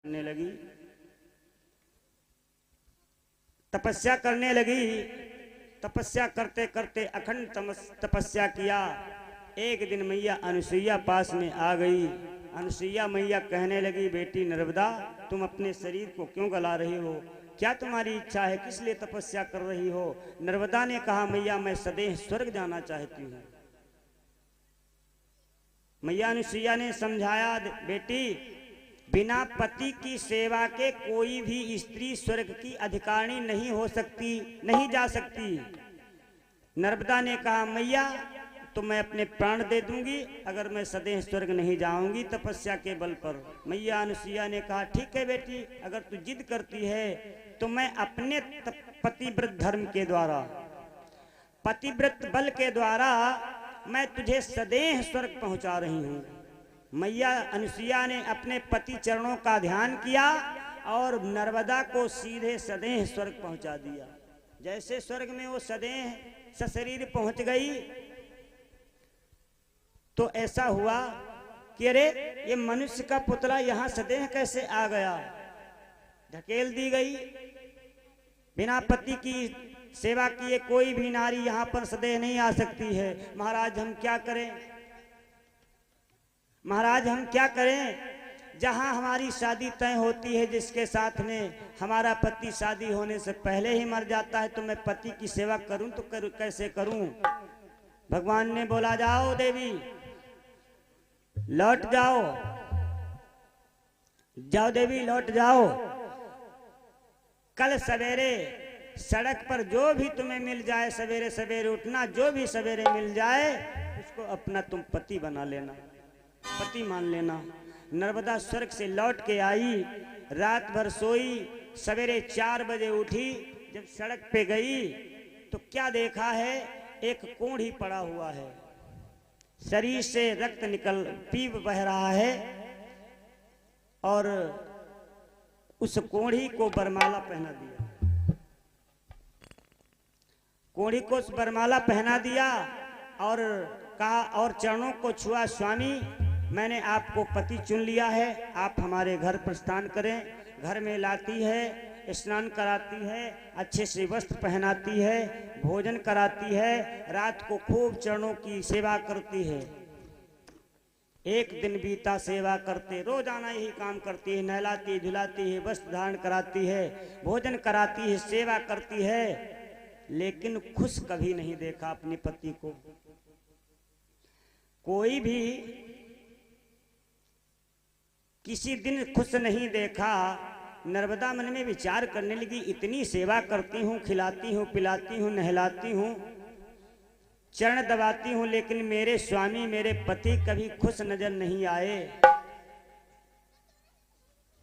करने लगी, तपस्या करने लगी। तपस्या करते करते अखंड तपस्या किया। एक दिन मैया अनुसुईया पास में आ गई। अनुसुईया मैया कहने लगी, बेटी नर्मदा, तुम अपने शरीर को क्यों गला रही हो? क्या तुम्हारी इच्छा है? किस लिए तपस्या कर रही हो? नर्मदा ने कहा, मैया मैं सदैव स्वर्ग जाना चाहती हूँ। मैया अनुसुईया ने समझाया, बेटी बिना पति की सेवा के कोई भी स्त्री स्वर्ग की अधिकारिणी नहीं हो सकती, नहीं जा सकती। नर्मदा ने कहा, मैया तो मैं अपने प्राण दे दूंगी अगर मैं सदैव स्वर्ग नहीं जाऊंगी तपस्या के बल पर। मैया अनुसुईया ने कहा, ठीक है बेटी, अगर तू जिद करती है तो मैं अपने पतिव्रत धर्म के द्वारा, पतिव्रत बल के द्वारा मैं तुझे सदैव स्वर्ग पहुंचा रही हूं। मैया अनुसुईया ने अपने पति चरणों का ध्यान किया और नर्मदा को सीधे सदैव स्वर्ग पहुंचा दिया। जैसे स्वर्ग में वो सदैव सशरीर पहुंच गई तो ऐसा हुआ कि अरे ये मनुष्य का पुतला यहां सदैव कैसे आ गया? ढकेल दी गई। बिना पति की सेवा किए कोई भी नारी यहां पर सदैव नहीं आ सकती है। महाराज हम क्या करें? महाराज हम क्या करें? जहां हमारी शादी तय होती है, जिसके साथ में हमारा पति शादी होने से पहले ही मर जाता है, तो मैं पति की सेवा करूं तो कैसे करूं? भगवान ने बोला, जाओ देवी, लौट जाओ, जाओ देवी लौट जाओ। कल सवेरे सड़क पर जो भी तुम्हें मिल जाए, सवेरे सवेरे उठना, जो भी सवेरे मिल जाए उसको अपना तुम पति बना लेना, पति मान लेना। नर्मदा स्वर्ग से लौट के आई, रात भर सोई, सवेरे 4 बजे उठी। जब सड़क पे गई तो क्या देखा है? एक कोढ़ी पड़ा हुआ है, शरीर से रक्त निकल पीप बह रहा है और उस कोढ़ी को बरमाला पहना दिया। कोढ़ी को उस बरमाला पहना दिया और कहा, और चरणों को छुआ, स्वामी मैंने आपको पति चुन लिया है, आप हमारे घर प्रस्थान करें। घर में लाती है, स्नान कराती है, अच्छे से वस्त्र पहनाती है, भोजन कराती है, रात को खूब चरणों की सेवा करती है। एक दिन बीता सेवा करते, रोजाना यही काम करती है, नहलाती धुलाती है, वस्त्र धारण कराती है, भोजन कराती है, सेवा करती है, लेकिन खुश कभी नहीं देखा अपने पति को। कोई भी किसी दिन खुश नहीं देखा। नर्मदा मन में विचार करने लगी, इतनी सेवा करती हूँ, खिलाती हूँ, पिलाती हूँ, नहलाती हूँ, चरण दबाती हूँ, लेकिन मेरे स्वामी, मेरे पति कभी खुश नजर नहीं आए।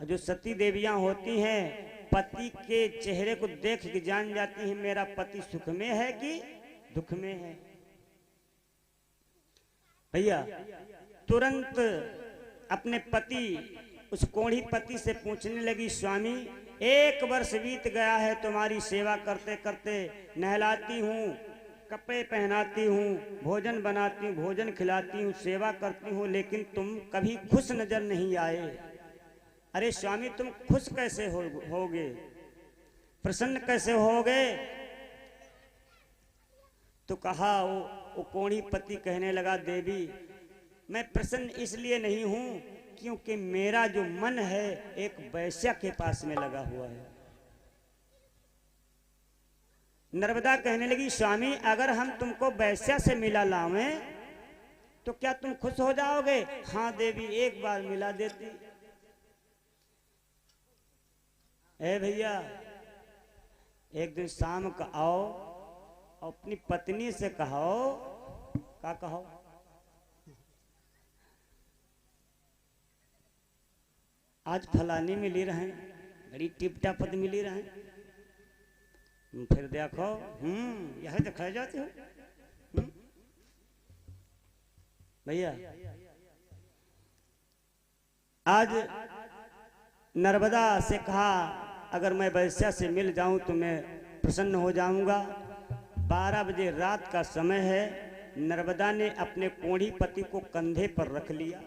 जो सती देवियां होती हैं, पति के चेहरे को देख के जान जाती हैं मेरा पति सुख में है कि दुख में है। भैया तुरंत अपने पति, उस कोढ़ी पति से पूछने लगी, स्वामी 1 वर्ष बीत गया है तुम्हारी सेवा करते करते, नहलाती हूँ, कपड़े पहनाती हूँ, भोजन बनाती हूँ, भोजन खिलाती हूँ, सेवा करती हूँ, लेकिन तुम कभी खुश नजर नहीं आए। अरे स्वामी तुम खुश कैसे होगे, प्रसन्न कैसे होगे? तो कहा, वो कोढ़ी पति कहने लगा, देवी मैं प्रसन्न इसलिए नहीं हूं क्योंकि मेरा जो मन है एक वैश्या के पास में लगा हुआ है। नर्मदा कहने लगी, स्वामी अगर हम तुमको वैश्या से मिला लावें तो क्या तुम खुश हो जाओगे? हाँ देवी, एक बार मिला देती। ए भैया, एक दिन शाम का आओ, अपनी पत्नी से कहो, क्या कहो, आज फलानी मिली रहे, बड़ी टिपटा पद मिली रहे, फिर देखो यह दिखा जाते हो। भैया आज नर्मदा से कहा, अगर मैं वैश्या से मिल जाऊं तो मैं प्रसन्न हो जाऊंगा। 12 बजे रात का समय है। नर्मदा ने अपने कोढ़ी पति को कंधे पर रख लिया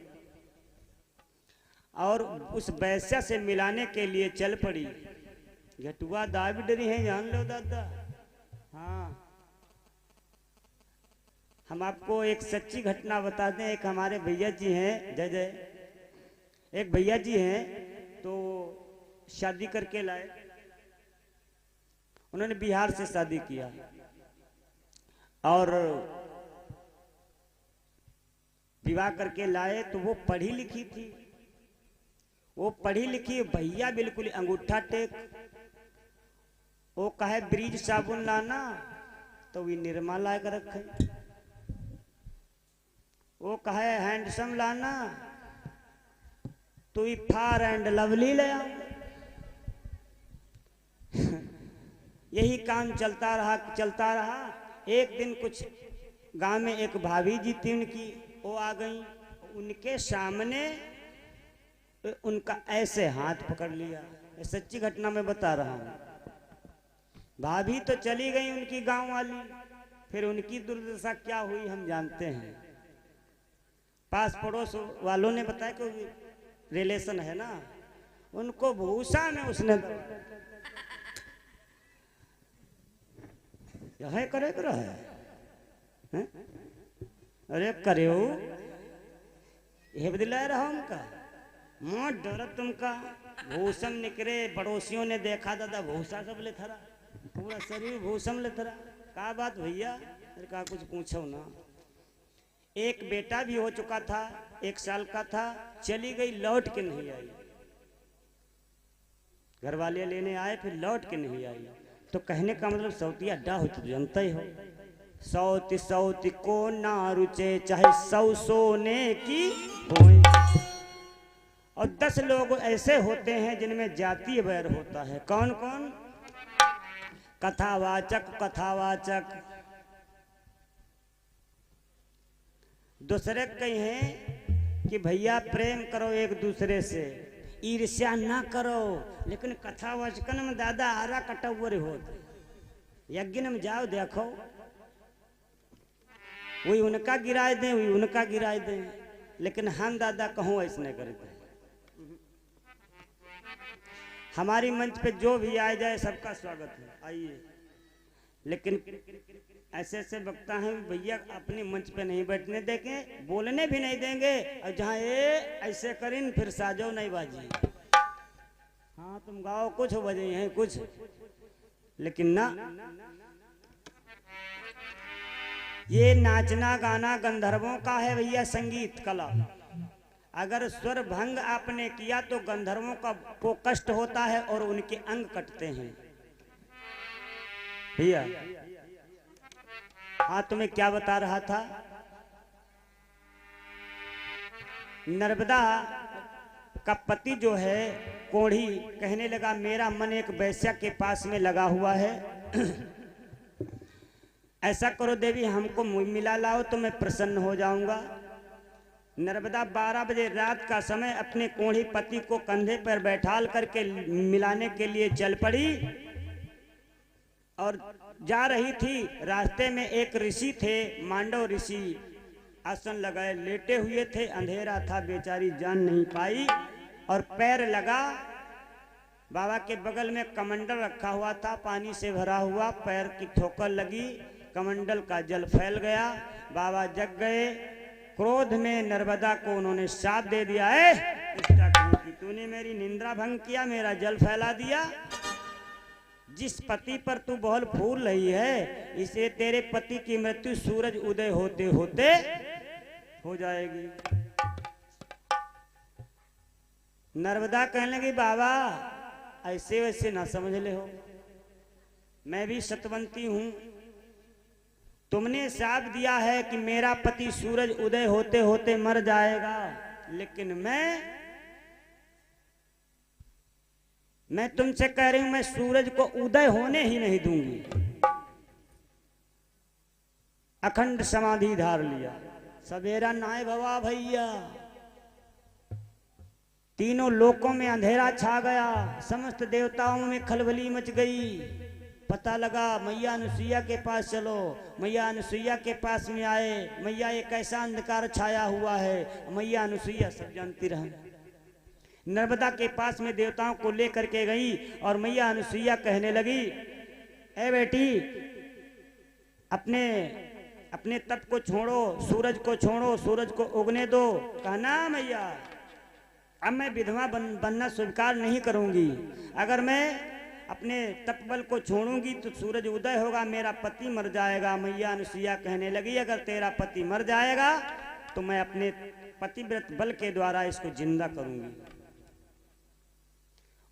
और उस वैश्या से मिलाने के लिए चल पड़ी। घटुआ दाबी डरी है, जान लो दादा। हाँ, हम आपको एक सच्ची घटना बताते हैं। एक हमारे भैया जी हैं, जय जय, एक भैया जी हैं, तो शादी करके लाए। उन्होंने बिहार से शादी किया और विवाह करके लाए। तो वो पढ़ी लिखी थी, वो पढ़ी लिखी भैया बिल्कुल अंगूठा टेक। वो कहे ब्रिज साबुन लाना, तो वे निरमा ला कर रखे। वो कहे हैंडसम लाना, तो वे फार एंड लवली ले आओ। यही काम चलता रहा। एक दिन कुछ गांव में एक भाभी जी थी उनकी, वो आ गई। उनके सामने उनका ऐसे हाथ पकड़ लिया। ये सच्ची घटना मैं बता रहा हूँ। भाभी तो चली गई उनकी गांव वाली, फिर उनकी दुर्दशा क्या हुई हम जानते हैं। पास पड़ोस वालों ने बताया कि रिलेशन है ना, उनको भूसा में उसने यह करे कर है? अरे करे ये बदला रहा उनका मोट डर तुमका। भूसम निकले, पड़ोसियों ने देखा दादा भूसा सब ले थरा, पूरा शरीर भूसम ले थरा। का बात भैया? अरे का कुछ पूछो ना। एक बेटा भी हो चुका था, 1 साल का था, चली गई, लौट के नहीं आई। घर वाले लेने आए, फिर लौट के नहीं आई। तो कहने का मतलब सौती अड्डा हो तो जानता ही हो। सौती सौती को ना रुचे, चाहे 100 सोने की होए। और 10 लोग ऐसे होते हैं जिनमें जातीय वैर होता है। कौन कौन? कथावाचक दूसरे कहें कि भैया प्रेम करो एक दूसरे से, ईर्ष्या ना करो। लेकिन कथावाचकन में दादा आरा कटवर होते। यज्ञ में जाओ देखो, वही उनका गिराए दें, वही उनका गिराए दें। लेकिन हम दादा कहूँ ऐसे नहीं करते। हमारी मंच पे जो भी आ जाए सबका स्वागत है, आइए। लेकिन ऐसे ऐसे वक्ता हैं भैया अपने मंच पे नहीं बैठने देंगे, बोलने भी नहीं देंगे। और जहाँ ऐसे करें फिर साजो नहीं बाजी। हाँ तुम गाओ कुछ बजे हैं कुछ, लेकिन ना। ये नाचना गाना गंधर्वों का है भैया, संगीत कला। अगर स्वर भंग आपने किया तो गंधर्वों को कष्ट होता है और उनके अंग कटते हैं भैया। हाँ तुम्हें क्या बता रहा था। नर्मदा का पति जो है कोढ़ी कहने लगा मेरा मन एक वैश्या के पास में लगा हुआ है। ऐसा करो देवी हमको मिला लाओ तो मैं प्रसन्न हो जाऊंगा। नर्मदा 12 बजे रात का समय अपने कोढ़ी पति को कंधे पर बैठाल करके मिलाने के लिए चल पड़ी और जा रही थी। रास्ते में एक ऋषि थे, मांडव ऋषि, आसन लगाए लेटे हुए थे। अंधेरा था, बेचारी जान नहीं पाई और पैर लगा। बाबा के बगल में कमंडल रखा हुआ था, पानी से भरा हुआ। पैर की ठोकर लगी, कमंडल का जल फैल गया। बाबा जग गए। क्रोध में नर्मदा को उन्होंने शाप दे दिया, तूने मेरी निंद्रा भंग किया, मेरा जल फैला दिया। जिस पति पर तू बहुत फूल रही है, इसे तेरे पति की मृत्यु सूरज उदय होते होते हो जाएगी। नर्मदा कहने लगी बाबा ऐसे वैसे ना समझ ले हो, मैं भी सतवंती हूं। तुमने शाप दिया है कि मेरा पति सूरज उदय होते होते मर जाएगा, लेकिन मैं तुमसे कह रही हूं मैं सूरज को उदय होने ही नहीं दूंगी। अखंड समाधि धार लिया। सवेरा नाय भवा भैया, तीनों लोकों में अंधेरा छा गया। समस्त देवताओं में खलबली मच गई। पता लगा मैया अनुसुईया के पास चलो। मैया अनुसुईया के पास में आए। मैया एक ऐसा अंधकार छाया हुआ है, मैया अनुसुईया सब जानती रहे। नर्मदा के पास में देवताओं को लेकर के गई और मैया अनुसुईया कहने लगी, ए बेटी, अपने अपने तप को छोड़ो, सूरज को छोड़ो, सूरज को उगने दो। कहना मैया, अब मैं विधवा बनना स्वीकार नहीं करूंगी। अगर मैं अपने तपबल को छोड़ूंगी तो सूरज उदय होगा, मेरा पति मर जाएगा। मैया अनुसुईया कहने लगी, अगर तेरा पति मर जाएगा तो मैं अपने पतिव्रत बल के द्वारा इसको जिंदा करूंगी।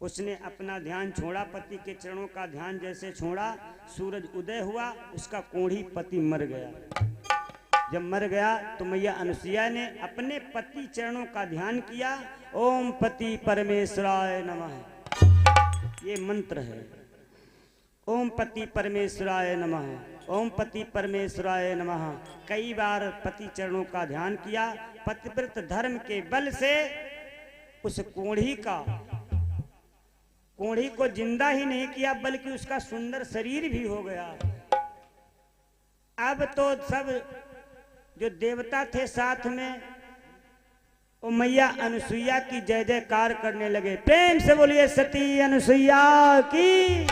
उसने अपना ध्यान छोड़ा, पति के चरणों का ध्यान जैसे छोड़ा, सूरज उदय हुआ, उसका कोढ़ी पति मर गया। जब मर गया तो मैया अनुसुईया ने अपने पति चरणों का ध्यान किया। ओम पति परमेश्वराय नमः, ये मंत्र है। ओम पति परमेश्वराय नमः, ओम पति परमेश्वराय नमः। कई बार पति चरणों का ध्यान किया। पतिव्रत धर्म के बल से उस कोढ़ी को जिंदा ही नहीं किया, बल्कि उसका सुंदर शरीर भी हो गया। अब तो सब जो देवता थे साथ में, वो मैया अनुसुईया की जय जयकार करने लगे। प्रेम से बोलिए सती अनुसुईया की।